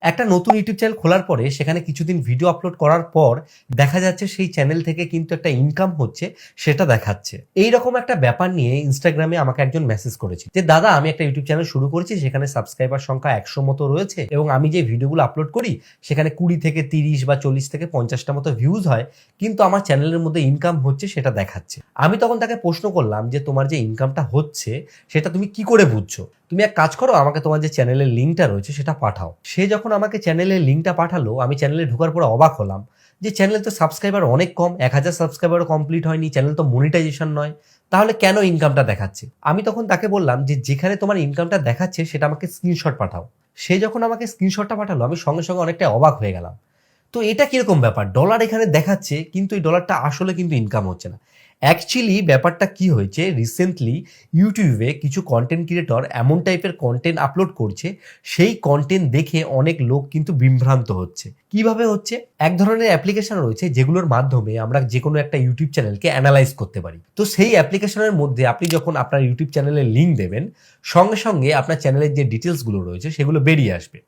একটা নতুন YouTube channel খোলার পরে সেখানে কিছুদিন ভিডিও আপলোড করার পর দেখা যাচ্ছে সেই চ্যানেল থেকে কিন্তু একটা ইনকাম হচ্ছে, সেটা দেখাচ্ছে। এইরকম একটা ব্যাপার নিয়ে ইনস্টাগ্রামে আমাকে একজন মেসেজ করেছে যে দাদা, আমি একটা ইউটিউব চ্যানেল শুরু করেছি, সেখানে সাবস্ক্রাইবার সংখ্যা 100 মতো রয়েছে এবং আমি যে ভিডিওগুলো আপলোড করি সেখানে 20 থেকে 30 বা 40 থেকে 50টা মতো ভিউজ হয়, কিন্তু আমার চ্যানেলের মধ্যে ইনকাম হচ্ছে সেটা দেখাচ্ছে। আমি তখন তাকে প্রশ্ন করলাম যে তোমার যে ইনকামটা হচ্ছে সেটা তুমি কি করে বুঝছো? তুমি এক কাজ করো, আমাকে তোমার যে চ্যানেলের লিঙ্কটা রয়েছে সেটা পাঠাও। সে যখন আমাকে চ্যানেলের লিঙ্কটা পাঠালো, আমি চ্যানেলে ঢোকার পরে অবাক হলাম যে চ্যানেলে তো সাবস্ক্রাইবার অনেক কম, 1000 সাবস্ক্রাইবারও কমপ্লিট হয়নি, চ্যানেল তো মনিটাইজেশন নয়, তাহলে কেন ইনকামটা দেখাচ্ছে? আমি তখন তাকে বললাম যে যেখানে তোমার ইনকামটা দেখাচ্ছে সেটা আমাকে স্ক্রিনশট পাঠাও। সে যখন আমাকে স্ক্রিনশটটা পাঠালো, আমি সঙ্গে সঙ্গে অনেকটা অবাক হয়ে গেলাম। তো এটা কিরকম ব্যাপার? ডলার এখানে দেখাচ্ছে কিন্তু এই ডলারটা আসলে কিন্তু ইনকাম হচ্ছে না। অ্যাকচুয়ালি ব্যাপারটা কি হয়েছে, রিসেন্টলি ইউটিউবে কিছু কন্টেন্ট ক্রিয়েটর এমন টাইপের কন্টেন্ট আপলোড করছে, সেই কন্টেন্ট দেখে অনেক লোক কিন্তু বিভ্রান্ত হচ্ছে। কিভাবে হচ্ছে? এক ধরনের অ্যাপ্লিকেশন রয়েছে যেগুলোর মাধ্যমে আমরা যে কোনো একটা ইউটিউব চ্যানেলকে অ্যানালাইজ করতে পারি। তো সেই অ্যাপ্লিকেশনের মধ্যে আপনি যখন আপনার ইউটিউব চ্যানেলের লিঙ্ক দেবেন, সঙ্গে সঙ্গে আপনার চ্যানেলের যে ডিটেলসগুলো রয়েছে সেগুলো বেরিয়ে আসবে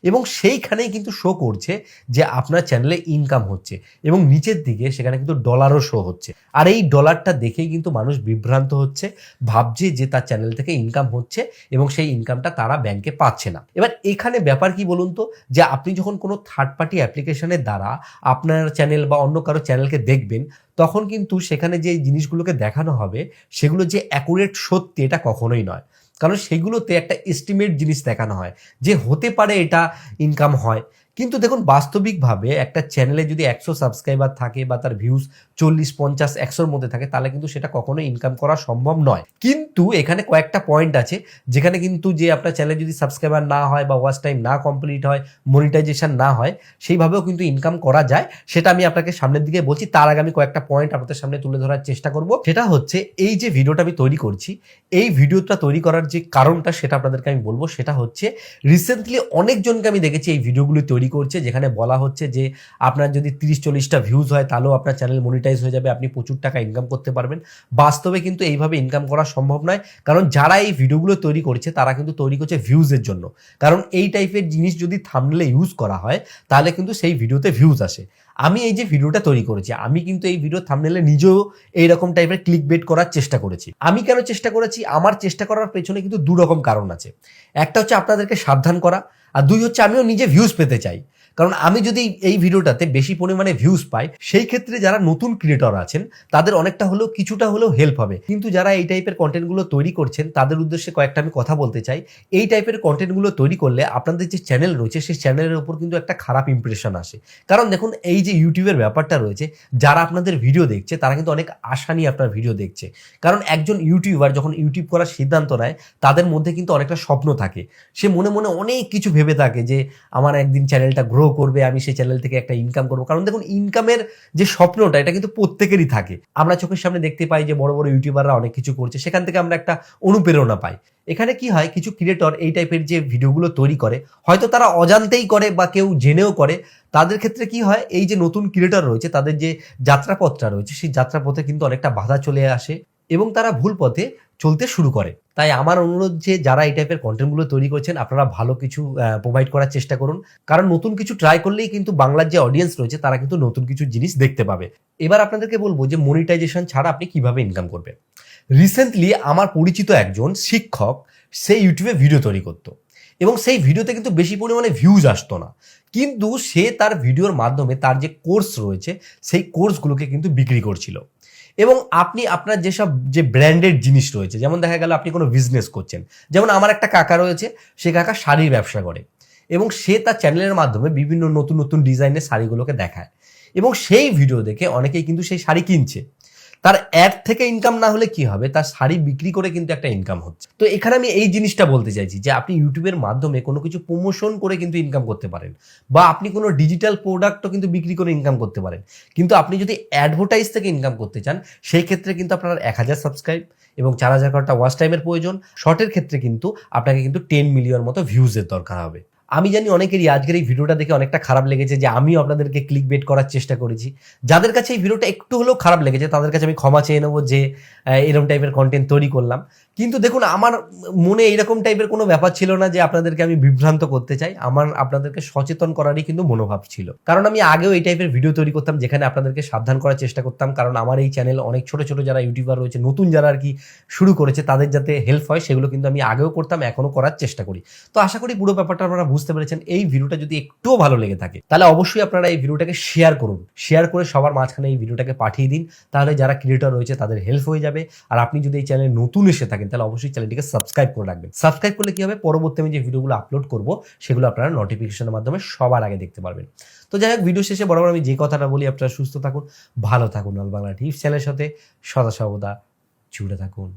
এবং সেইখানেই কিন্তু শো করছে যে আপনার চ্যানেলে ইনকাম হচ্ছে এবং নিচের দিকে সেখানে কিন্তু ডলারও শো হচ্ছে। আর এই ডলারটা দেখেই কিন্তু মানুষ বিভ্রান্ত হচ্ছে, ভাবছে যে তার চ্যানেল থেকে ইনকাম হচ্ছে এবং সেই ইনকামটা তারা ব্যাংকে পাচ্ছে না। এবার এখানে ব্যাপার কি বলুন তো, যে আপনি যখন কোনো থার্ড পার্টি অ্যাপ্লিকেশনের দ্বারা আপনার চ্যানেল বা অন্য কারো চ্যানেলকে দেখবেন, তখন কিন্তু সেখানে যে জিনিসগুলোকে দেখানো হবে সেগুলো যে অ্যাকুরেট সত্যি এটা কখনোই নয়। কারণ সেগুলোতে একটা এস্টিমেট জিনিস দেখানো হয় যে হতে পারে এটা ইনকাম হয়, কিন্তু দেখুন বাস্তবিকভাবে একটা চ্যানেলে যদি 100 সাবস্ক্রাইবার থাকে বা তার ভিউজ 40, 50, 100-র মধ্যে থাকে, তাহলে কিন্তু সেটা কখনোই ইনকাম করা সম্ভব নয়। কিন্তু এখানে কয়েকটা পয়েন্ট আছে যেখানে কিন্তু যে আপনার চ্যানেলে যদি সাবস্ক্রাইবার না হয় বা ওয়াচ টাইম না কমপ্লিট হয়, মনিটাইজেশন না হয়, সেইভাবেও কিন্তু ইনকাম করা যায়। সেটা আমি আপনাকে সামনের দিকে বলছি, তার আগে আমি কয়েকটা পয়েন্ট আপনাদের সামনে তুলে ধরার চেষ্টা করব। সেটা হচ্ছে, এই যে ভিডিওটা আমি তৈরি করছি, এই ভিডিওটা তৈরি করার যে কারণটা সেটা আপনাদেরকে আমি বলবো। সেটা হচ্ছে, রিসেন্টলি অনেকজনকে আমি দেখেছি এই ভিডিওগুলো তৈরি করছে যেখানে বলা হচ্ছে যে আপনার যদি 30-40টা ভিউজ হয় তাহলেও আপনার চ্যানেল মনিটাইজ হয়ে যাবে, আপনি প্রচুর টাকা ইনকাম করতে পারবেন। বাস্তবে কিন্তু এইভাবে ইনকাম করা সম্ভব নয়, কারণ যারা এই ভিডিওগুলো তৈরি করছে তারা কিন্তু তৈরি করছে ভিউজের জন্য। কারণ এই টাইপের জিনিস যদি থাম্বনেলে ইউজ করা হয় তাহলে কিন্তু সেই ভিডিওতে ভিউজ আসে। আমি এই যে ভিডিওটা তৈরি করেছি, আমি কিন্তু এই ভিডিও থাম্বনেলে নিজেও এইরকম টাইপের ক্লিক বেট করার চেষ্টা করেছি। আমি কেন চেষ্টা করেছি? আমার চেষ্টা করার পেছনে কিন্তু দু রকম কারণ আছে। একটা হচ্ছে আপনাদেরকে সাবধান করা, আর দুই হচ্ছে আমিও নিজে ভিউজ পেতে চাই। কারণ আমি যদি এই ভিডিওটাতে বেশি পরিমাণে ভিউজ পাই, সেই ক্ষেত্রে যারা নতুন ক্রিয়েটর আছেন তাদের অনেকটা হলেও কিছুটা হলেও হেল্প হবে। কিন্তু যারা এই টাইপের কন্টেন্টগুলো তৈরি করছেন তাদের উদ্দেশ্যে কয়েকটা আমি কথা বলতে চাই। এই টাইপের কন্টেন্টগুলো তৈরি করলে আপনাদের যে চ্যানেল রয়েছে সেই চ্যানেলের উপর কিন্তু একটা খারাপ ইমপ্রেশন আসে। কারণ দেখুন, এই যে ইউটিউবের ব্যাপারটা রয়েছে, যারা আপনাদের ভিডিও দেখছে তারা কিন্তু অনেক আশা নিয়ে আপনার ভিডিও দেখছে। কারণ একজন ইউটিউবার যখন ইউটিউব করার সিদ্ধান্ত নেয়, তাদের মধ্যে কিন্তু অনেকটা স্বপ্ন থাকে। সে মনে মনে অনেক কিছু ভেবে থাকে যে আমার একদিন চ্যানেলটা গ্রো করবে, আমি সেই চ্যানেল থেকে একটা ইনকাম করবো। কারণ দেখুন, ইনকামের যে স্বপ্নটা এটা কিন্তু প্রত্যেকেরই থাকে। আমরা চোখের সামনে দেখতে পাই যে বড় বড় ইউটিউবাররা অনেক কিছু করছে, সেখান থেকে আমরা একটা অনুপ্রেরণা পাই। এখানে কি হয়, কিছু ক্রিয়েটর এই টাইপের যে ভিডিওগুলো তৈরি করে, হয়তো তারা অজান্তেই করে বা কেউ জেনেও করে, তাদের ক্ষেত্রে কি হয়, এই যে নতুন ক্রিয়েটর রয়েছে তাদের যে যাত্রাপথটা রয়েছে সেই যাত্রাপথে কিন্তু অনেকটা বাধা চলে আসে এবং তারা ভুল পথে চলতে শুরু করে। তাই আমার অনুরোধ যে যারা এই টাইপের কন্টেন্টগুলো তৈরি করছেন, আপনারা ভালো কিছু প্রোভাইড করার চেষ্টা করুন। কারণ নতুন কিছু ট্রাই করলেই কিন্তু বাংলার যে অডিয়েন্স রয়েছে তারা কিন্তু নতুন কিছু জিনিস দেখতে পাবে। এবার আপনাদেরকে বলবো যে মনিটাইজেশন ছাড়া আপনি কিভাবে ইনকাম করবেন। রিসেন্টলি আমার পরিচিত একজন শিক্ষক, সে ইউটিউবে ভিডিও তৈরি করতো এবং সেই ভিডিওতে কিন্তু বেশি পরিমাণে ভিউজ আসতো না, কিন্তু সে তার ভিডিওর মাধ্যমে তার যে কোর্স রয়েছে সেই কোর্সগুলোকে কিন্তু বিক্রি করছিল। এবং আপনি আপনার যেসব যে ব্র্যান্ডেড জিনিস রয়েছে, যেমন দেখা গেল আপনি কোনো বিজনেস করছেন, যেমন আমার একটা কাকা রয়েছে, সে কাকা শাড়ির ব্যবসা করে এবং সে তার চ্যানেলের মাধ্যমে বিভিন্ন নতুন নতুন ডিজাইনের শাড়িগুলোকে দেখায় এবং সেই ভিডিও দেখে অনেকেই কিন্তু সেই শাড়ি কিনছে। তার অ্যাড থেকে ইনকাম না হলে কি হবে, তার শাড়ি বিক্রি করে কিন্তু একটা ইনকাম হচ্ছে। তো এখানে আমি এই জিনিসটা বলতে চাইছি যে আপনি ইউটিউবের মাধ্যমে কোনো কিছু প্রমোশন করে কিন্তু ইনকাম করতে পারেন, বা আপনি কোনো ডিজিটাল প্রোডাক্টও কিন্তু বিক্রি করে ইনকাম করতে পারেন। কিন্তু আপনি যদি অ্যাডভার্টাইজ থেকে ইনকাম করতে চান, সেই ক্ষেত্রে কিন্তু আপনার 1000 সাবস্ক্রাইব এবং 4000 ঘন্টা ওয়াচ টাইমের প্রয়োজন। শর্টের ক্ষেত্রে কিন্তু আপনাকে কিন্তু 10 মিলিয়ন মতো ভিউজের দরকার হবে। আমি জানি অনেকেরই আজকের এই ভিডিওটা দেখে অনেকটা খারাপ লেগেছে যে আমিও আপনাদেরকে ক্লিক বেট করার চেষ্টা করেছি। যাদের কাছে এই ভিডিওটা একটু হলেও খারাপ লেগেছে তাদের কাছে আমি ক্ষমা চেয়ে নেবো যে এরকম টাইপের কন্টেন্ট তৈরি করলাম। কিন্তু দেখুন, আমার মনে এইরকম টাইপের কোনো ব্যাপার ছিল না যে আপনাদেরকে আমি বিভ্রান্ত করতে চাই। আমার আপনাদেরকে সচেতন করারই কিন্তু মনোভাব ছিল। কারণ আমি আগেও এই টাইপের ভিডিও তৈরি করতাম যেখানে আপনাদেরকে সাবধান করার চেষ্টা করতাম। কারণ আমার এই চ্যানেল অনেক ছোট ছোট যারা ইউটিউবার রয়েছে, নতুন যারা আর কি শুরু করেছে, তাদের যাতে হেল্প হয় সেগুলো কিন্তু আমি আগেও করতাম, এখনো করার চেষ্টা করি। তো আশা করি পুরো ব্যাপারটা আপনারা বুঝতে পেরেছেন। এই ভিডিওটা যদি একটুও ভালো লেগে থাকে তাহলে অবশ্যই আপনারা এই ভিডিওটাকে শেয়ার করুন। শেয়ার করে সবার মাঝখানে এই ভিডিওটাকে পাঠিয়ে দিন। তাহলে যারা ক্রিয়েটর রয়েছে তাদের হেল্প হয়ে যাবে। আর আপনি যদি এই চ্যানেলে নতুন এসে থাকেন তাহলে অবশ্যই চ্যানেলটিকে সাবস্ক্রাইব করে রাখবেন। সাবস্ক্রাইব করলে কি হবে, পরবর্তী আমি যে ভিডিওগুলো আপলোড করব সেগুলো আপনারা নোটিফিকেশনের মাধ্যমে সবার আগে দেখতে পারবেন। তো যাই হোক, ভিডিও শেষে বরাবর আমি যে কথাটা বলি, আপনারা সুস্থ থাকুন, ভালো থাকুন, অল বাংলা টিপস চ্যানেলের সাথে সদা সর্বদা জুড়ে থাকুন।